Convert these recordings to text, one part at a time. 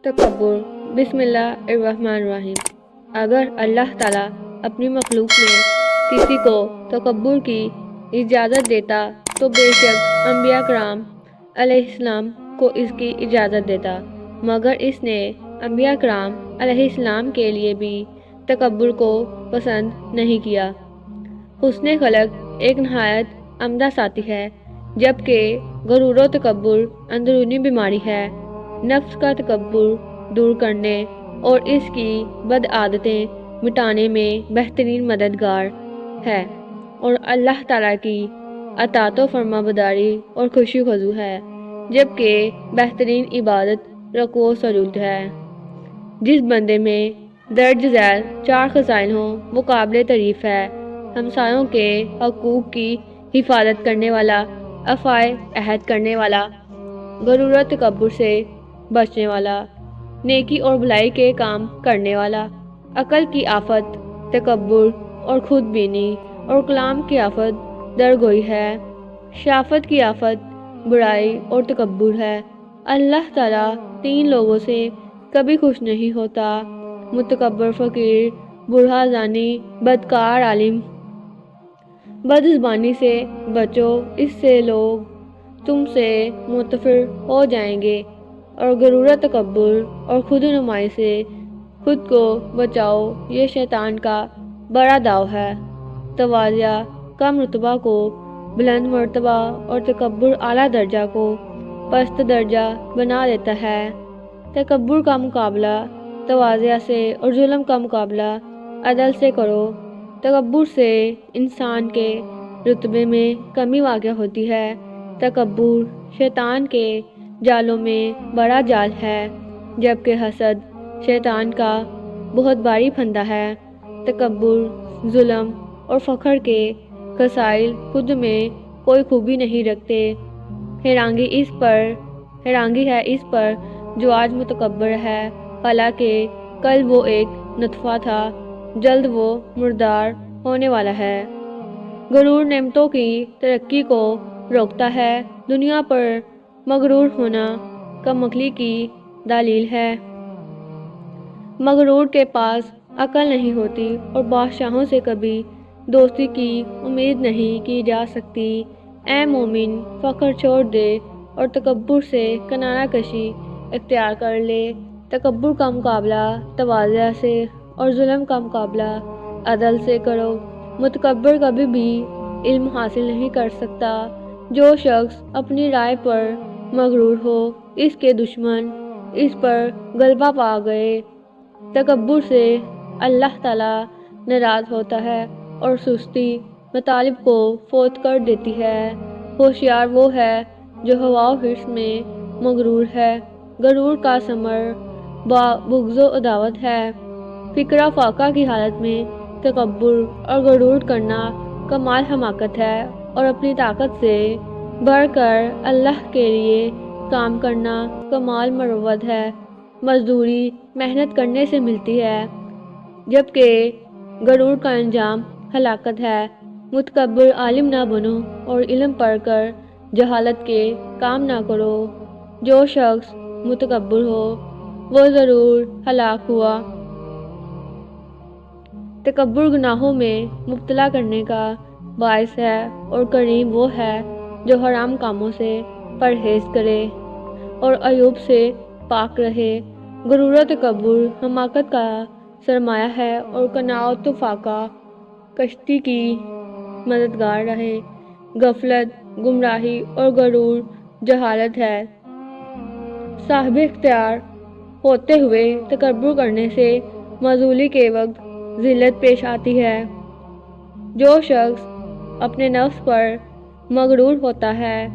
تکبر۔ بسم اللہ الرحمن الرحیم۔ اگر اللہ تعالیٰ اپنی مخلوق میں کسی کو تکبر کی اجازت دیتا تو بے شک انبیاء کرام علیہ السلام کو اس کی اجازت دیتا، مگر اس نے انبیاء کرام علیہ السلام کے لیے بھی تکبر کو پسند نہیں کیا۔ حسن خلق ایک نہایت عمدہ ساتھی ہے، جبکہ غرور و تکبر اندرونی بیماری ہے۔ نفس کا تکبر دور کرنے اور اس کی بد عادتیں مٹانے میں بہترین مددگار ہے، اور اللہ تعالیٰ کی اطاعت و فرما برداری اور خوشی خضوع ہے، جبکہ بہترین عبادت رکوع و سجود ہے۔ جس بندے میں درج ذیل 4 خصائل ہوں وہ قابل تعریف ہے: ہمسایوں کے حقوق کی حفاظت کرنے والا، وفائے عہد کرنے والا، غرور و تکبر سے بچنے والا، نیکی اور بھلائی کے کام کرنے والا، عقل کی آفت تکبر اور خود بینی اور کلام کی آفت درگوئی ہے، شرافت کی آفت برائی اور تکبر ہے۔ اللہ تعالیٰ 3 لوگوں سے کبھی خوش نہیں ہوتا: متکبر فقیر، بوڑھا زانی، بدکار عالم۔ بد زبانی سے بچو، اس سے لوگ تم سے متفر ہو جائیں گے، اور غرور و تکبر اور خود نمائی سے خود کو بچاؤ، یہ شیطان کا بڑا داؤ ہے۔ تواضع کم رتبہ کو بلند مرتبہ اور تکبر اعلیٰ درجہ کو پست درجہ بنا دیتا ہے۔ تکبر کا مقابلہ تواضع سے اور ظلم کا مقابلہ عدل سے کرو۔ تکبر سے انسان کے رتبے میں کمی واقع ہوتی ہے۔ تکبر شیطان کے جالوں میں بڑا جال ہے، جبکہ حسد شیطان کا بہت بھاری پھندا ہے۔ تکبر، ظلم اور فخر کے خصائل خود میں کوئی خوبی نہیں رکھتے۔ حیرانگی ہے اس پر جو آج متکبر ہے، حالانکہ کل وہ ایک نطفہ تھا، جلد وہ مردار ہونے والا ہے۔ غرور نعمتوں کی ترقی کو روکتا ہے۔ دنیا پر مغرور ہونا کم عقلی کی دلیل ہے۔ مغرور کے پاس عقل نہیں ہوتی اور بادشاہوں سے کبھی دوستی کی امید نہیں کی جا سکتی۔ اے مومن، فخر چھوڑ دے اور تکبر سے کنارہ کشی اختیار کر لے۔ تکبر کا مقابلہ تواضع سے اور ظلم کا مقابلہ عدل سے کرو۔ متکبر کبھی بھی علم حاصل نہیں کر سکتا۔ جو شخص اپنی رائے پر مغرور ہو، اس کے دشمن اس پر غلبہ پا گئے۔ تکبر سے اللہ تعالیٰ ناراض ہوتا ہے اور سستی مطالب کو فوت کر دیتی ہے۔ ہوشیار وہ ہے جو ہوا و حرص میں مغرور ہے۔ غرور کا ثمر بغض و عداوت ہے۔ فکرہ فاقہ کی حالت میں تکبر اور غرور کرنا کمال حماقت ہے، اور اپنی طاقت سے بڑھ کر اللہ کے لیے کام کرنا کمال مروت ہے۔ مزدوری محنت کرنے سے ملتی ہے، جبکہ غرور کا انجام ہلاکت ہے۔ متکبر عالم نہ بنو اور علم پڑھ کر جہالت کے کام نہ کرو۔ جو شخص متکبر ہو وہ ضرور ہلاک ہوا۔ تکبر گناہوں میں مبتلا کرنے کا باعث ہے، اور کریم وہ ہے جو حرام کاموں سے پرہیز کرے اور عیوب سے پاک رہے۔ غرور و تکبر حماقت کا سرمایہ ہے، اور قناعت و فاقہ کشتی کی مددگار رہے۔ غفلت گمراہی اور غرور جہالت ہے۔ صاحب اختیار ہوتے ہوئے تکبر کرنے سے معزولی کے وقت ذلت پیش آتی ہے۔ جو شخص اپنے نفس پر مغرور ہوتا ہے،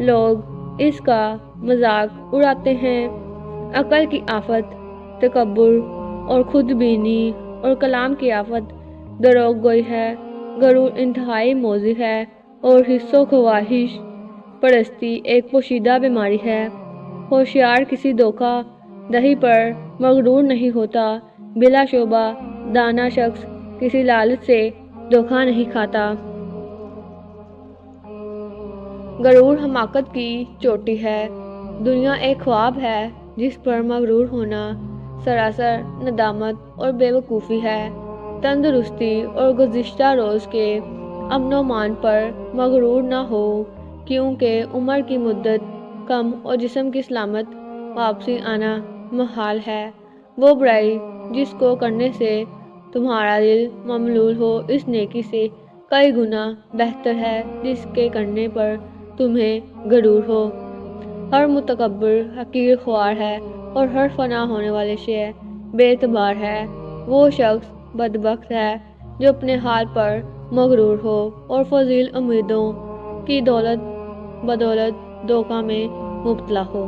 لوگ اس کا مذاق اڑاتے ہیں۔ عقل کی آفت تکبر اور خود بینی اور کلام کی آفت دروغ گوئی ہے۔ غرور انتہائی موذی ہے، اور حس و خواہش پرستی ایک پوشیدہ بیماری ہے۔ ہوشیار کسی دھوکہ دہی پر مغرور نہیں ہوتا۔ بلا شبہ دانا شخص کسی لالچ سے دھوکہ نہیں کھاتا۔ غرور حماقت کی چوٹی ہے۔ دنیا ایک خواب ہے جس پر مغرور ہونا سراسر ندامت اور بے وقوفی ہے۔ تندرستی اور گزشتہ روز کے امن و امان پر مغرور نہ ہو، کیونکہ عمر کی مدت کم اور جسم کی سلامت واپسی آنا محال ہے۔ وہ برائی جس کو کرنے سے تمہارا دل مملول ہو اس نیکی سے کئی گنا بہتر ہے جس کے کرنے پر تمہیں غرور ہو۔ ہر متکبر حقیر خوار ہے اور ہر فنا ہونے والی شے بے اعتبار ہے۔ وہ شخص بدبخت ہے جو اپنے حال پر مغرور ہو اور فضیل امیدوں کی بدولت دھوکہ میں مبتلا ہو۔